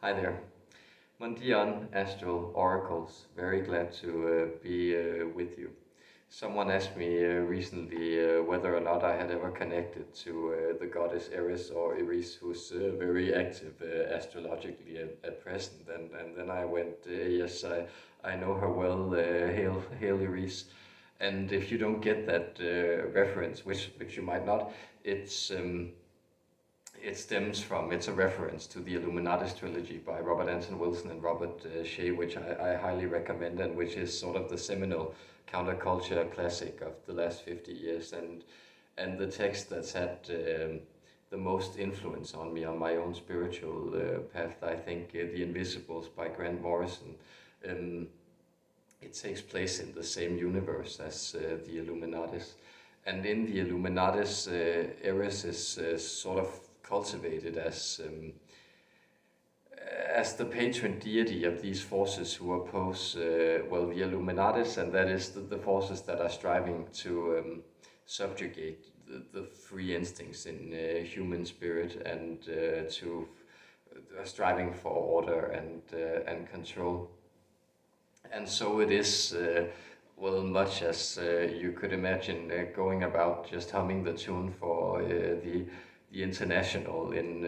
Hi there. Mondian Astral Oracles. Very glad to be with you. Someone asked me recently whether or not I had ever connected to the goddess Eris or Eris, who's very active astrologically at present. And then I went, yes, I know her well, hail Eris. And if you don't get that reference, which you might not, it's it's a reference to the Illuminatus trilogy by Robert Anton Wilson and Robert Shea, which I highly recommend, and which is sort of the seminal counterculture classic of the last 50 years, and the text that's had the most influence on me on my own spiritual path. I think The Invisibles by Grant Morrison. Um, it takes place in the same universe as the Illuminatus. And in the Illuminatus, Eris is sort of cultivated as the patron deity of these forces who oppose, the Illuminatus, and that is the forces that are striving to subjugate the free instincts in human spirit and to striving for order and control. And so it is, much as you could imagine, going about just humming the tune for the International in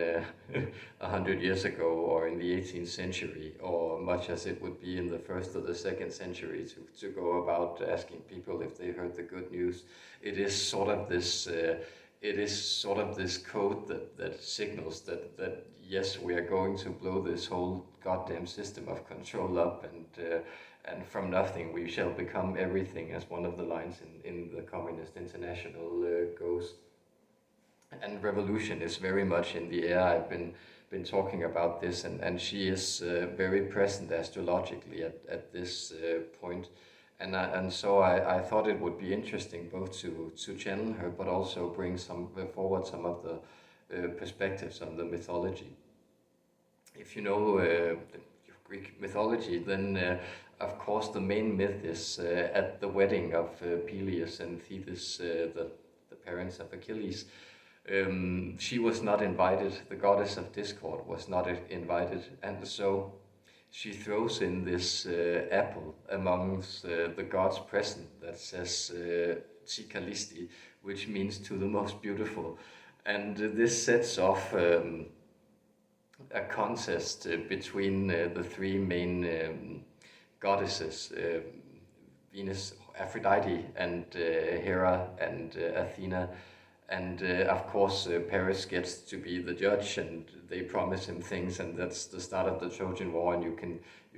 100 years ago, or in the 18th century, or much as it would be in the first or the second century to go about asking people if they heard the good news. It is sort of this. It is sort of this code that signals that yes, we are going to blow this whole goddamn system of control up, and from nothing we shall become everything, as one of the lines in the Communist International goes. And revolution is very much in the air. I've been talking about this, and she is very present astrologically at this point. And so I thought it would be interesting both to channel her, but also bring forward some of the perspectives on the mythology. If you know the Greek mythology, then of course the main myth is at the wedding of Peleus and Thetis, the parents of Achilles. She was not invited, the goddess of discord was not invited, and so she throws in this apple amongst the gods present that says Tsikalisti, which means to the most beautiful. And this sets off a contest between the three main goddesses, Venus, Aphrodite, and Hera, and Athena. And of course, Paris gets to be the judge, and they promise him things, and that's the start of the Trojan War. And you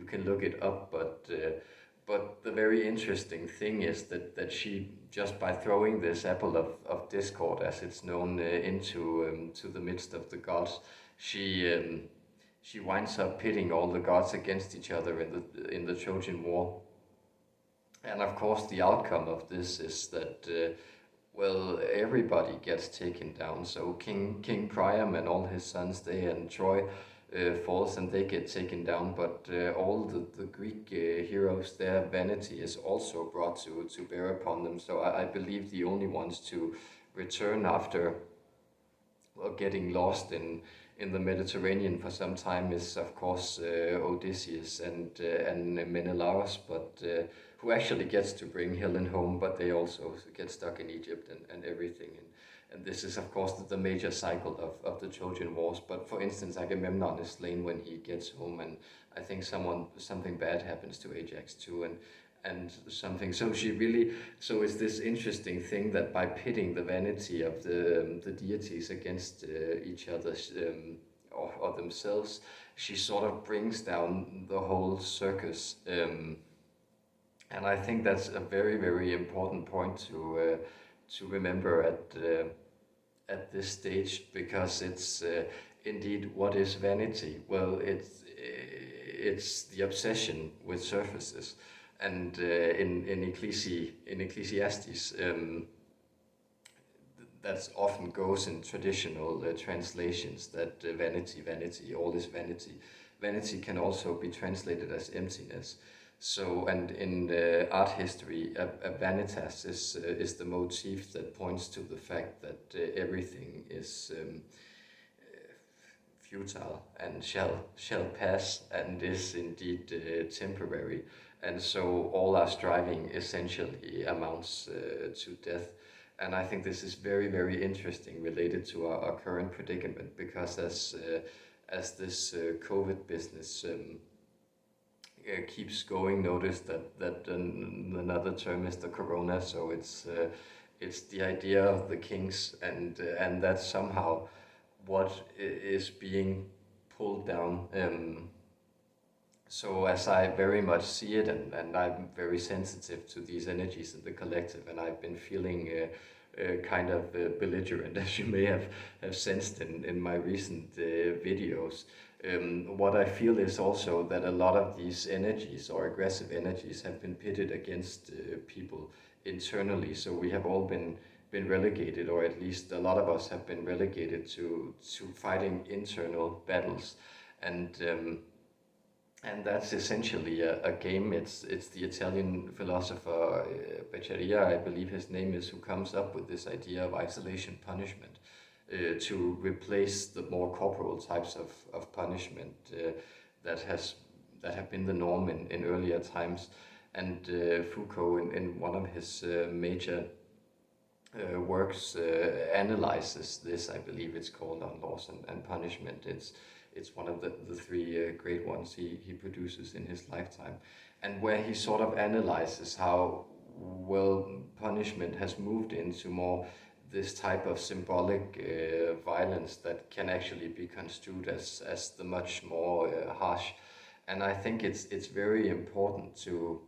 can look it up, but the very interesting thing is that she, just by throwing this apple of discord, as it's known, into to the midst of the gods, she winds up pitting all the gods against each other in the Trojan War. And of course, the outcome of this is that everybody gets taken down. So King Priam and all his sons, they and Troy falls, and they get taken down. But all the Greek heroes, their vanity is also brought to bear upon them. So I believe the only ones to return after getting lost in the Mediterranean for some time is, of course, Odysseus and Menelaus, but who actually gets to bring Helen home, but they also get stuck in Egypt and everything. And this is, of course, the major cycle of the Trojan Wars. But for instance, Agamemnon is slain when he gets home, and I think something bad happens to Ajax too, and something. So it's this interesting thing that by pitting the vanity of the deities against each other, or themselves, she sort of brings down the whole circus. And I think that's a very, very important point to remember at this stage, because it's indeed, what is vanity? Well, it's the obsession with surfaces. And in Ecclesiastes, that often goes in traditional translations, that vanity, all is vanity. Vanity can also be translated as emptiness. So, and in art history, a vanitas is the motif that points to the fact that everything is futile and shall pass and is indeed temporary. And so all our striving essentially amounts to death. And I think this is very, very interesting related to our current predicament, because as this COVID business keeps going, notice that another term is the corona. So it's the idea of the kings, and that's somehow what is being pulled down. So as I very much see it, and I'm very sensitive to these energies in the collective, and I've been feeling kind of belligerent, as you may have sensed in my recent videos. What I feel is also that a lot of these energies, or aggressive energies, have been pitted against people internally. So we have all been relegated, or at least a lot of us have been relegated to fighting internal battles, and that's essentially a game. It's the Italian philosopher Beccaria, I believe his name is, who comes up with this idea of isolation punishment to replace the more corporal types of punishment that have been the norm in earlier times. And Foucault, in one of his major works, analyzes this. I believe it's called On Laws and Punishment. It's one of the three great ones he produces in his lifetime, and where he sort of analyzes how well punishment has moved into more this type of symbolic violence that can actually be construed as the much more harsh. And I think it's very important to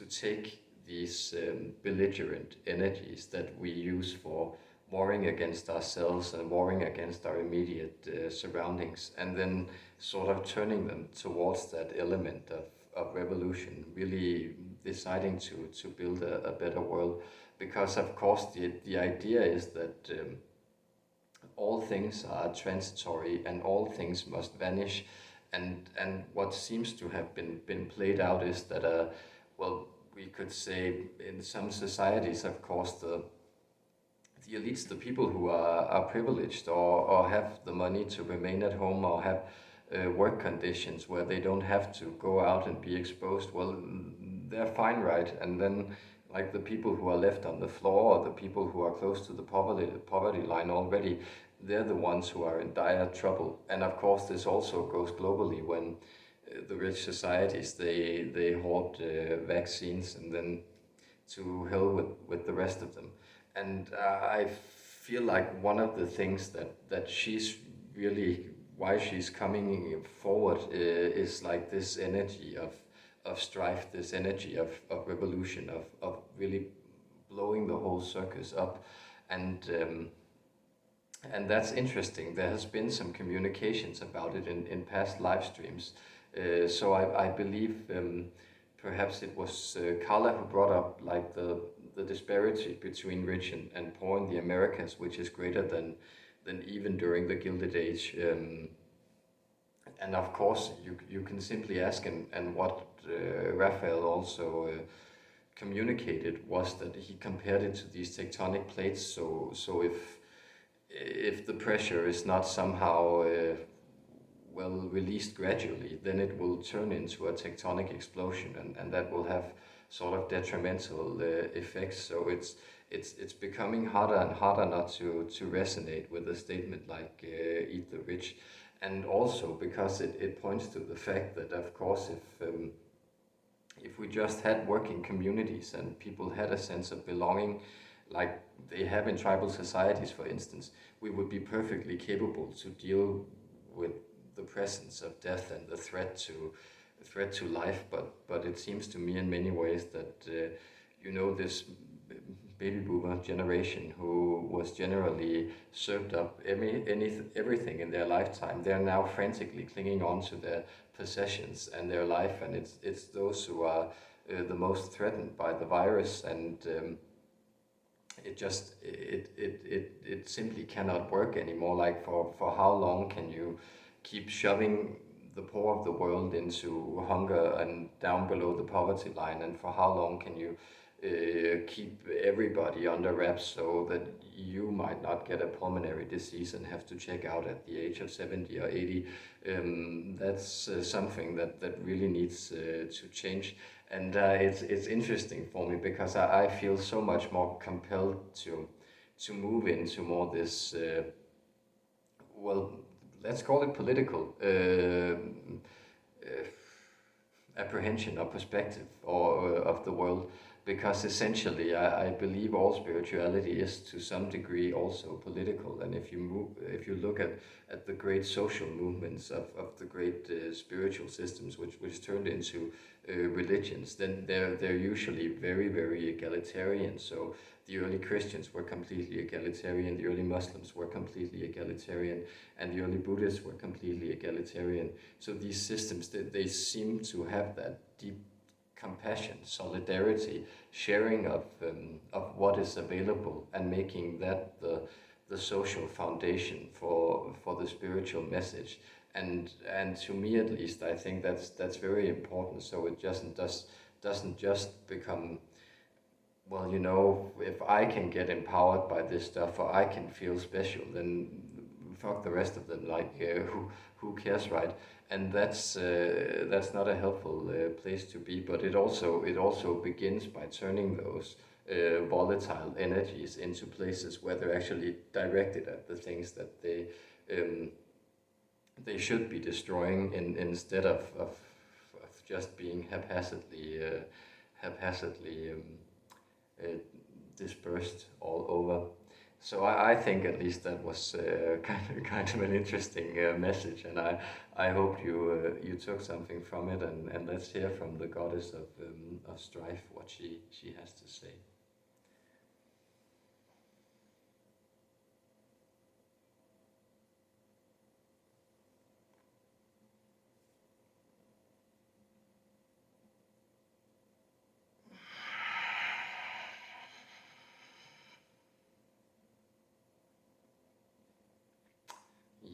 take these belligerent energies that we use for warring against ourselves and warring against our immediate surroundings, and then sort of turning them towards that element of revolution, really deciding to build a better world. Because of course the idea is that all things are transitory and all things must vanish, and what seems to have been played out is that well, we could say in some societies, of course, the elites, the people who are privileged or have the money to remain at home, or have work conditions where they don't have to go out and be exposed, well, they're fine, right? And then, like, the people who are left on the floor, or the people who are close to the poverty line already, they're the ones who are in dire trouble. And of course, this also goes globally when the rich societies, they hoard vaccines, and then to hell with the rest of them. And I feel like one of the things that she's really, why she's coming forward is like this energy of strife, this energy of revolution, of really blowing the whole circus up. And that's interesting. There has been some communications about it in past live streams. So I believe perhaps it was Carla who brought up like the disparity between rich and poor in the Americas, which is greater than even during the Gilded Age. And of course, you can simply ask, and what Raphael also communicated was that he compared it to these tectonic plates. So if the pressure is not somehow well released gradually, then it will turn into a tectonic explosion, and that will have sort of detrimental effects. So it's becoming harder and harder not to resonate with a statement like eat the rich. And also because it points to the fact that, of course, if we just had working communities and people had a sense of belonging, like they have in tribal societies, for instance, we would be perfectly capable to deal with the presence of death and the threat to life. But it seems to me in many ways that this baby boomer generation, who was generally served up everything in their lifetime, they're now frantically clinging on to their possessions and their life, and it's those who are the most threatened by the virus. And it simply cannot work anymore. Like, for how long can you keep shoving the poor of the world into hunger and down below the poverty line, and for how long can you keep everybody under wraps so that you might not get a pulmonary disease and have to check out at the age of 70 or 80. That's something that really needs to change. And it's interesting for me because I feel so much more compelled to move into more this, well, let's call it political apprehension or perspective or of the world, because essentially I believe all spirituality is to some degree also political. And if you look at the great social movements of the great spiritual systems which turned into religions, then they're usually very, very egalitarian. So the early Christians were completely egalitarian, the early Muslims were completely egalitarian, and the early Buddhists were completely egalitarian. So these systems, they seem to have that deep compassion, solidarity, sharing of what is available, and making that the social foundation for the spiritual message. And to me at least, I think that's very important. So it doesn't just become, well, you know, if I can get empowered by this stuff or I can feel special, then fuck the rest of them. Like, who cares, right? And that's not a helpful place to be. But it also begins by turning those volatile energies into places where they're actually directed at the things that they should be destroying, instead of just being haphazardly dispersed all over. So I think at least that was kind of an interesting message, and I hope you took something from it, and let's hear from the goddess of strife what she has to say.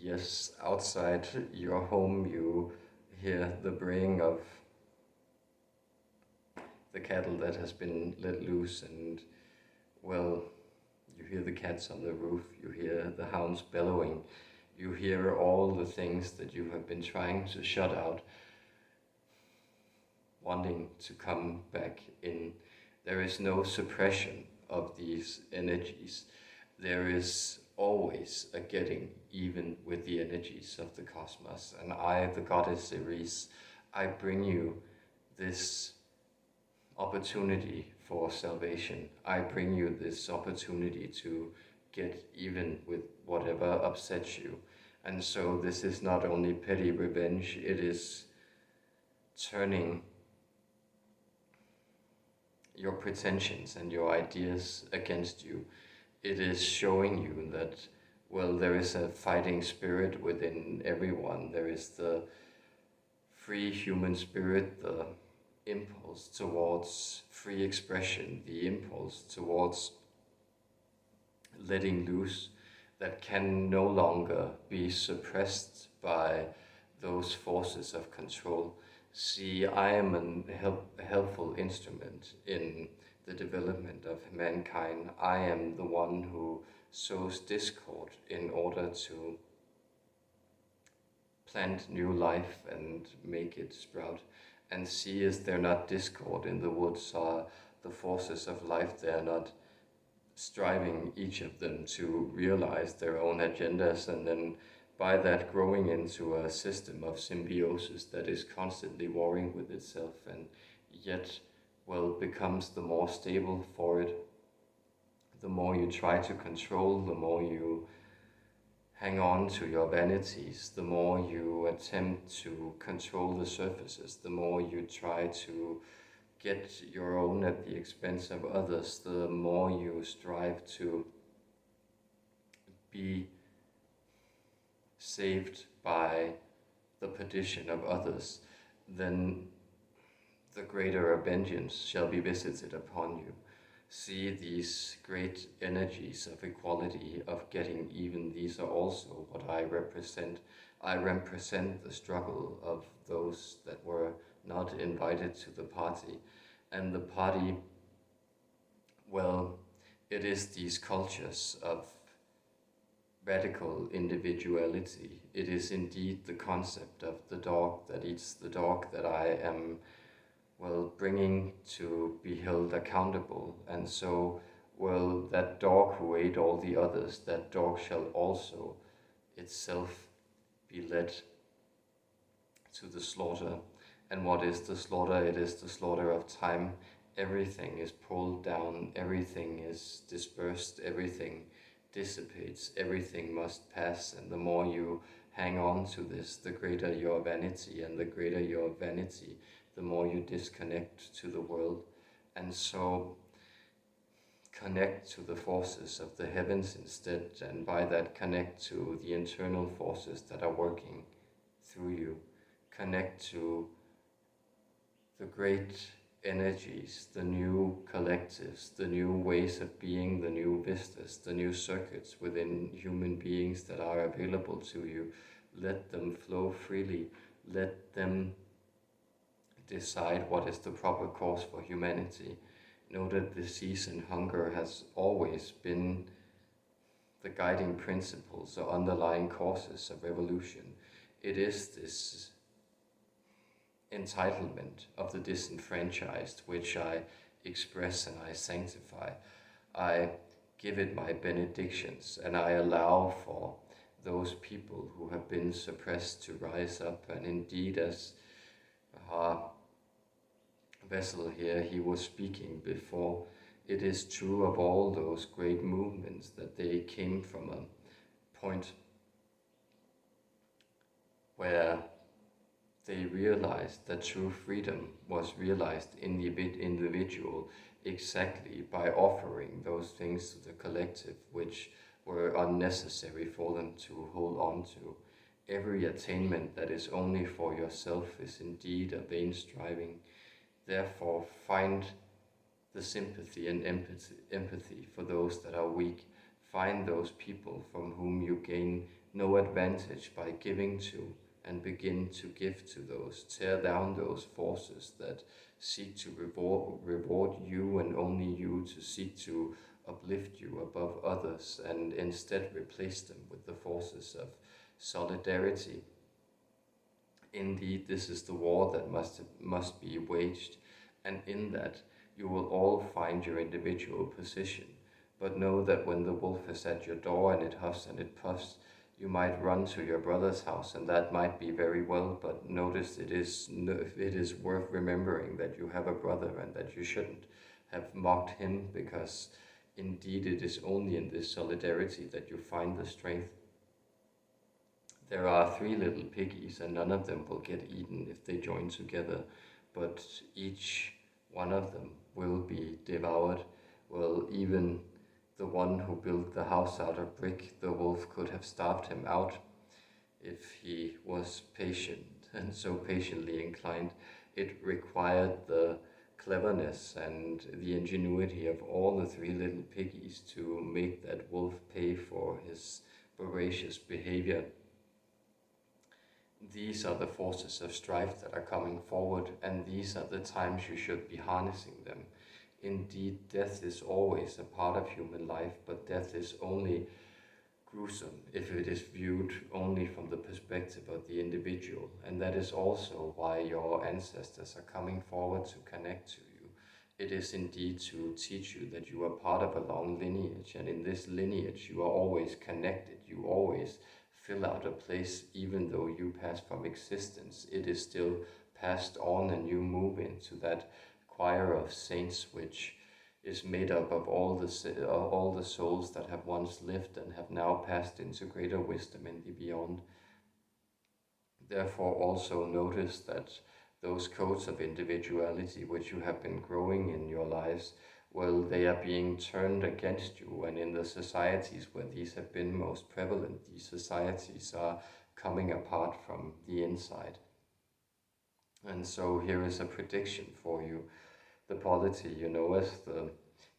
Yes, outside your home you hear the braying of the cattle that has been let loose, and, well, you hear the cats on the roof, you hear the hounds bellowing, you hear all the things that you have been trying to shut out, wanting to come back in. There is no suppression of these energies. There is always a getting even with the energies of the cosmos. And I, the goddess Eris, I bring you this opportunity for salvation. I bring you this opportunity to get even with whatever upsets you. And so this is not only petty revenge, it is turning your pretensions and your ideas against you. It is showing you that, well, there is a fighting spirit within everyone. There is the free human spirit, the impulse towards free expression, the impulse towards letting loose, that can no longer be suppressed by those forces of control. See, I am a helpful instrument in the development of mankind. I am the one who sows discord in order to plant new life and make it sprout. And see, is there not discord in the woods? Are the forces of life there not striving, each of them, to realize their own agendas, and then by that growing into a system of symbiosis that is constantly warring with itself, and yet, well, becomes the more stable for it. The more you try to control, the more you hang on to your vanities, the more you attempt to control the surfaces, the more you try to get your own at the expense of others, the more you strive to be saved by the perdition of others, then the greater a vengeance shall be visited upon you. See, these great energies of equality, of getting even, these are also what I represent. I represent the struggle of those that were not invited to the party. And the party well, it is these cultures of radical individuality. It is indeed the concept of the dog that eats the dog that I am, well, bringing to be held accountable. And so, well, that dog who ate all the others, that dog shall also itself be led to the slaughter. And what is the slaughter? It is the slaughter of time. Everything is pulled down, everything is dispersed, everything dissipates, everything must pass. And the more you hang on to this, the greater your vanity, and the greater your vanity, the more you disconnect to the world. And so connect to the forces of the heavens instead, and by that connect to the internal forces that are working through you. Connect to the great energies, the new collectives, the new ways of being, the new vistas, the new circuits within human beings that are available to you. Let them flow freely. Let them decide what is the proper course for humanity. Know that disease and hunger has always been the guiding principles or underlying causes of evolution. It is this entitlement of the disenfranchised which I express and I sanctify. I give it my benedictions, and I allow for those people who have been suppressed to rise up. And indeed, as our vessel here, he was speaking before, it is true of all those great movements that they came from a point where they realized that true freedom was realized in the individual exactly by offering those things to the collective which were unnecessary for them to hold on to. Every attainment that is only for yourself is indeed a vain striving. Therefore, find the sympathy and empathy for those that are weak. Find those people from whom you gain no advantage by giving to, and begin to give to those. Tear down those forces that seek to reward you and only you, to seek to uplift you above others, and instead replace them with the forces of solidarity. Indeed, this is the war that must be waged, and in that you will all find your individual position. But know that when the wolf is at your door and it huffs and it puffs, you might run to your brother's house, and that might be very well, but notice it is worth remembering that you have a brother and that you shouldn't have mocked him, because indeed it is only in this solidarity that you find the strength. There are 3 little piggies, and none of them will get eaten if they join together, but each one of them will be devoured. Well, even the one who built the house out of brick, the wolf could have starved him out if he was patient and so patiently inclined. It required the cleverness and the ingenuity of all the 3 little piggies to make that wolf pay for his voracious behavior. These are the forces of strife that are coming forward, and these are the times you should be harnessing them. Indeed, death is always a part of human life, but death is only gruesome if it is viewed only from the perspective of the individual. And that is also why your ancestors are coming forward to connect to you. It is indeed to teach you that you are part of a long lineage, and in this lineage you are always connected. You always fill out a place. Even though you pass from existence, it is still passed on, and you move into that choir of saints which is made up of all the souls that have once lived and have now passed into greater wisdom in the beyond. Therefore also notice that those codes of individuality which you have been growing in your lives, well, they are being turned against you, and in the societies where these have been most prevalent, these societies are coming apart from the inside. And so here is a prediction for you. The polity, as the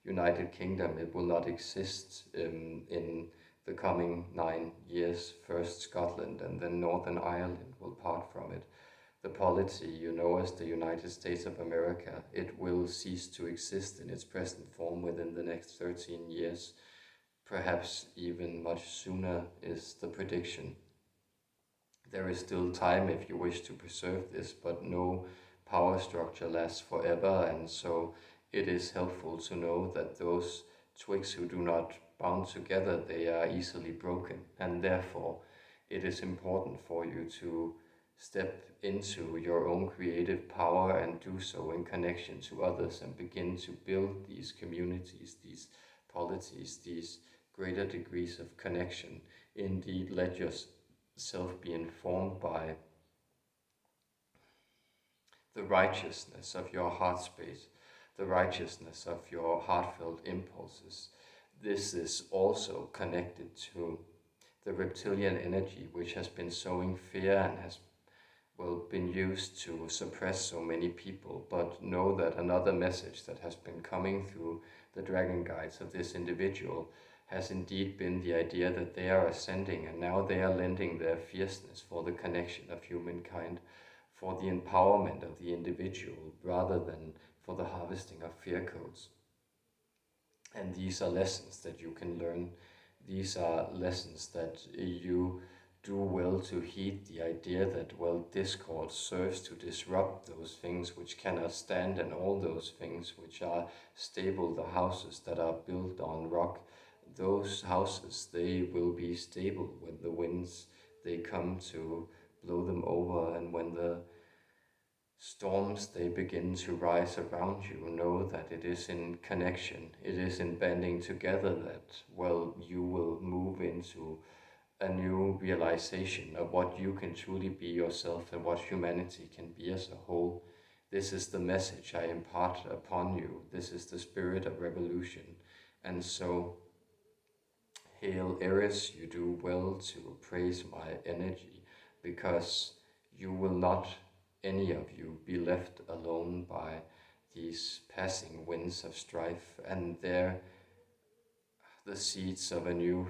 United Kingdom, it will not exist in the coming 9 years. First Scotland and then Northern Ireland will part from it. The polity you know as the United States of America, it will cease to exist in its present form within the next 13 years, perhaps even much sooner is the prediction. There is still time if you wish to preserve this, but no power structure lasts forever, and so it is helpful to know that those twigs who do not bound together, they are easily broken, and therefore it is important for you to step into your own creative power and do so in connection to others and begin to build these communities, these polities, these greater degrees of connection. Indeed, let yourself be informed by the righteousness of your heart space, the righteousness of your heartfelt impulses. This is also connected to the reptilian energy, which has been sowing fear and has been used to suppress so many people. But know that another message that has been coming through the dragon guides of this individual has indeed been the idea that they are ascending, and now they are lending their fierceness for the connection of humankind, for the empowerment of the individual, rather than for the harvesting of fear codes. And these are lessons that you can learn. These are lessons that you do well to heed, the idea that, discord serves to disrupt those things which cannot stand, and all those things which are stable, the houses that are built on rock, those houses, they will be stable when the winds, they come to blow them over, and when the storms, they begin to rise around you. Know that it is in connection, it is in banding together that, you will move into a new realization of what you can truly be yourself and what humanity can be as a whole. This is the message I impart upon you. This is the spirit of revolution. And so, hail Eris, you do well to praise my energy, because you will not, any of you, be left alone by these passing winds of strife, and there the seeds of a new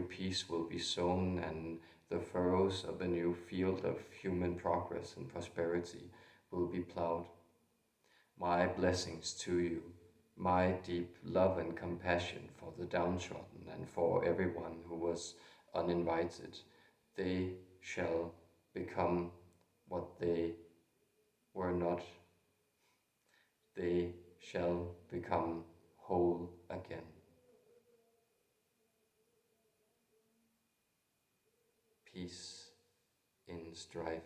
peace will be sown, and the furrows of a new field of human progress and prosperity will be plowed. My blessings to you, my deep love and compassion for the downtrodden and for everyone who was uninvited. They shall become what they were not. They shall become whole again. Peace in strife.